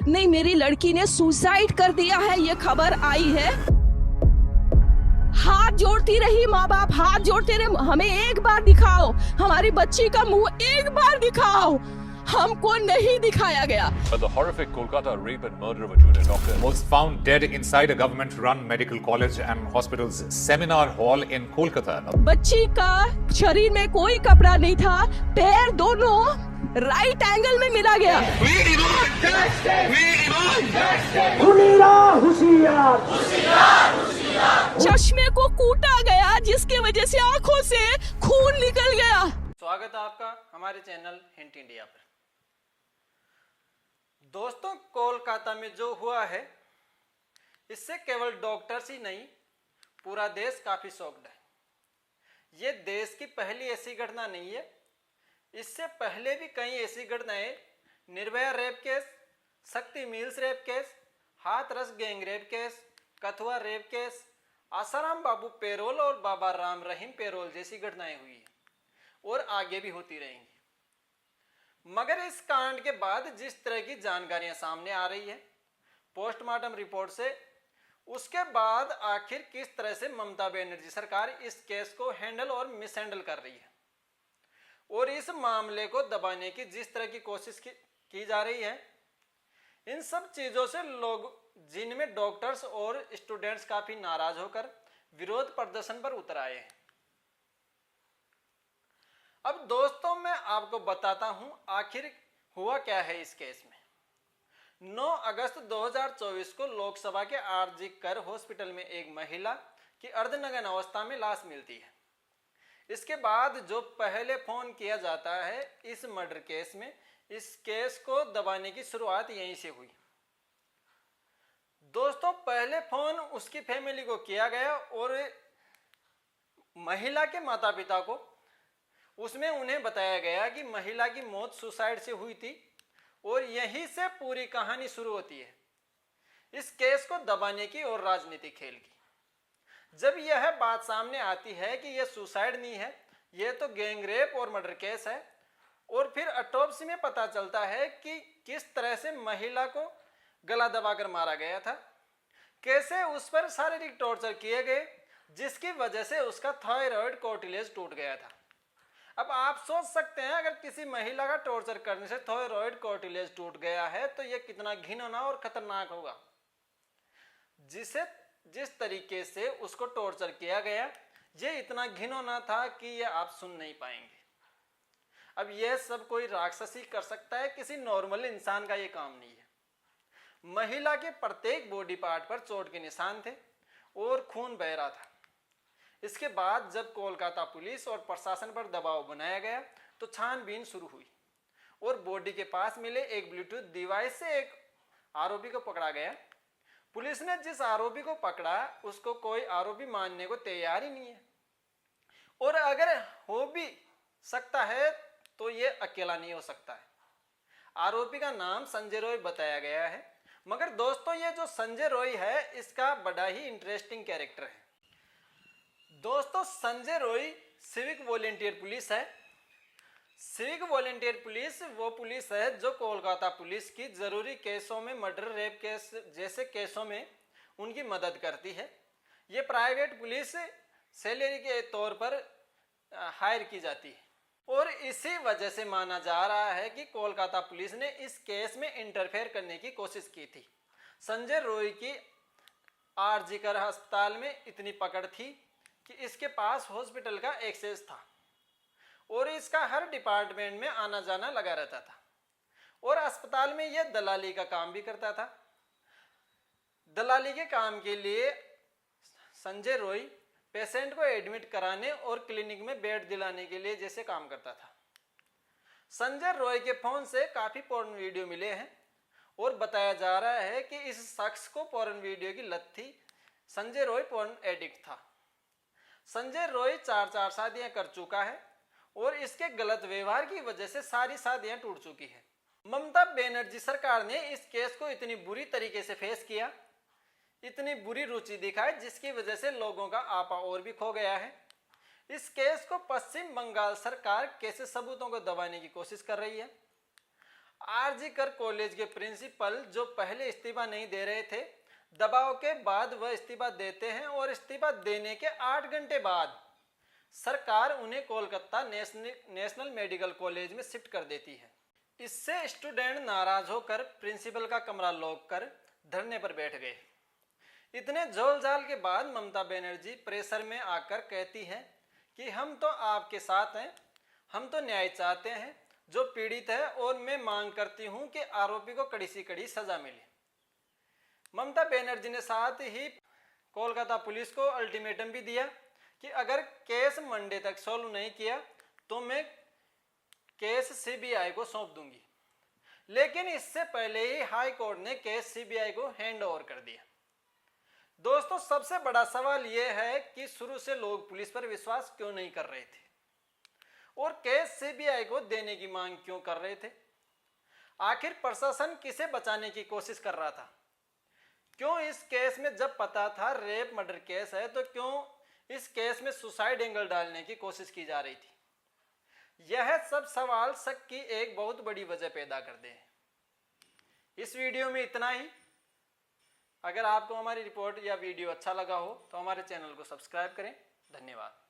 नहीं, मेरी लड़की ने सुसाइड कर दिया है, ये खबर आई है। हाथ जोड़ती रही माँ बाप, हाथ जोड़ते रहे, हमें एक बार दिखाओ, हमारी बच्ची का मुंह एक बार दिखाओ। हमको नहीं दिखाया गया। But the horrific Kolkata rape and murder of a junior doctor was found dead inside a government-run medical college and hospital's seminar hall in Kolkata. बच्ची का शरीर में कोई कपड़ा नहीं था, पैर दोनों राइट एंगल में मिला गया। चश्मे को कूटा गया, जिसकी वजह से आंखों से खून निकल गया। स्वागत है आपका हमारे चैनल हिंट इंडिया पर। दोस्तों, कोलकाता में जो हुआ है, इससे केवल डॉक्टर्स ही नहीं, पूरा देश काफी शॉक्ड है। ये देश की पहली ऐसी घटना नहीं है। इससे पहले भी कई ऐसी घटनाएं, Nirbhaya rape case, Shakti mills rape case, Hathras gang rape case, Kathua rape case, Asaram Babu parole और बाबा राम रहीम पेरोल जैसी घटनाएं हुई है और आगे भी होती रहेंगी। मगर इस कांड के बाद जिस तरह की जानकारियां सामने आ रही है पोस्टमार्टम रिपोर्ट से, उसके बाद आखिर किस तरह से ममता बनर्जी सरकार इस केस को हैंडल और मिसहैंडल कर रही है और इस मामले को दबाने की जिस तरह की कोशिश की जा रही है, इन सब चीजों से लोग, जिनमें डॉक्टर्स और स्टूडेंट्स काफी नाराज होकर विरोध प्रदर्शन पर उतर आए हैं। अब दोस्तों, मैं आपको बताता हूं आखिर हुआ क्या है इस केस में। 9 अगस्त 2024 को लोकसभा के आरजी कर हॉस्पिटल में एक महिला की अर्धनग्न अवस्था में लाश मिलती है। इसके बाद जो पहले फोन किया जाता है इस मर्डर केस में, इस केस को दबाने की शुरुआत यहीं से हुई। दोस्तों, पहले फोन उसकी फैमिली को किया गया और महिला के माता पिता को। उसमें उन्हें बताया गया कि महिला की मौत सुसाइड से हुई थी और यहीं से पूरी कहानी शुरू होती है इस केस को दबाने की और राजनीतिक खेल की। जब यह बात सामने आती है कि यह सुसाइड नहीं है, यह तो गैंग रेप और मर्डर केस है, और फिर ऑटोप्सी में पता चलता है कि किस तरह से महिला को गला दबाकर मारा गया था, कैसे उस पर शारीरिक टॉर्चर किए गए, जिसकी वजह से उसका थायराइड कार्टिलेज टूट गया था। अब आप सोच सकते हैं, अगर किसी महिला का टॉर्चर करने से थायराइड कार्टिलेज टूट गया है तो यह कितना घिनौना और खतरनाक होगा। जिस तरीके से उसको टॉर्चर किया गया, यह इतना घिनौना था कि यह आप सुन नहीं पाएंगे। अब यह सब कोई राक्षसी कर सकता है, किसी नॉर्मल इंसान का यह काम नहीं है। महिला के प्रत्येक बॉडी पार्ट पर चोट के निशान थे और खून बह रहा था। इसके बाद जब कोलकाता पुलिस और प्रशासन पर दबाव बनाया गया तो छानबीन शुरू हुई और बॉडी के पास मिले एक ब्लूटूथ डिवाइस से एक आरोपी को पकड़ा गया। पुलिस ने जिस आरोपी को पकड़ा उसको कोई आरोपी मानने को तैयार ही नहीं है, और अगर हो भी सकता है तो ये अकेला नहीं हो सकता है। आरोपी का नाम संजय रॉय बताया गया है। मगर दोस्तों, ये जो संजय रॉय है, इसका बड़ा ही इंटरेस्टिंग कैरेक्टर है। दोस्तों, Sanjay Roy civic volunteer police है। सिविक वॉलेंटियर पुलिस वो पुलिस है जो कोलकाता पुलिस की जरूरी केसों में, मर्डर रेप केस जैसे केसों में उनकी मदद करती है। ये प्राइवेट पुलिस सैलरी के तौर पर हायर की जाती है और इसी वजह से माना जा रहा है कि कोलकाता पुलिस ने इस केस में इंटरफेयर करने की कोशिश की थी। संजय रॉय की आरजी कर अस्पताल में इतनी पकड़ थी कि इसके पास हॉस्पिटल का एक्सेस था और इसका हर डिपार्टमेंट में आना जाना लगा रहता था और अस्पताल में यह दलाली का काम भी करता था। दलाली के काम के लिए संजय रॉय पेशेंट को एडमिट कराने और क्लिनिक में बेड दिलाने के लिए जैसे काम करता था। संजय रॉय के फोन से काफी पोर्न वीडियो मिले हैं और बताया जा रहा है कि इस शख्स को पोर्न वीडियो की लत थी। संजय रॉय पोर्न एडिक्ट था। संजय रॉय 4 शादियां कर चुका है और इसके गलत व्यवहार की वजह से सारी शादियां टूट चुकी है। ममता बनर्जी सरकार ने इस केस को इतनी बुरी तरीके से फेस किया, इतनी बुरी रुचि दिखाई, जिसकी वजह से लोगों का आपा और भी खो गया है। इस केस को पश्चिम बंगाल सरकार कैसे सबूतों को दबाने की कोशिश कर रही है। आरजी कर कॉलेज के प्रिंसिपल जो पहले इस्तीफा नहीं दे रहे थे, दबाव के बाद वह इस्तीफा देते हैं और इस्तीफा देने के 8 घंटे बाद सरकार उन्हें कोलकाता नेशनल मेडिकल कॉलेज में शिफ्ट कर देती है। इससे स्टूडेंट नाराज होकर प्रिंसिपल का कमरा लॉक कर धरने पर बैठ गए। इतने झोलझाल के बाद ममता बनर्जी प्रेशर में आकर कहती है कि हम तो आपके साथ हैं, हम तो न्याय चाहते हैं जो पीड़ित है, और मैं मांग करती हूं कि आरोपी को कड़ी से कड़ी सजा मिले। ममता बनर्जी ने साथ ही कोलकाता पुलिस को अल्टीमेटम भी दिया कि अगर केस मंडे तक सॉल्व नहीं किया तो मैं केस सीबीआई को सौंप दूंगी। लेकिन इससे पहले ही हाई कोर्ट ने केस सीबीआई को हैंड ओवर कर दिया। दोस्तों, सबसे बड़ा सवाल यह है कि शुरू से लोग पुलिस पर विश्वास क्यों नहीं कर रहे थे और केस सीबीआई को देने की मांग क्यों कर रहे थे? आखिर प्रशासन किसे बचाने की कोशिश कर रहा था? क्यों इस केस में जब पता था रेप मर्डर केस है तो क्यों इस केस में सुसाइड एंगल डालने की कोशिश की जा रही थी? यह सब सवाल शक की एक बहुत बड़ी वजह पैदा करते हैं। इस वीडियो में इतना ही। अगर आपको हमारी रिपोर्ट या वीडियो अच्छा लगा हो तो हमारे चैनल को सब्सक्राइब करें। धन्यवाद।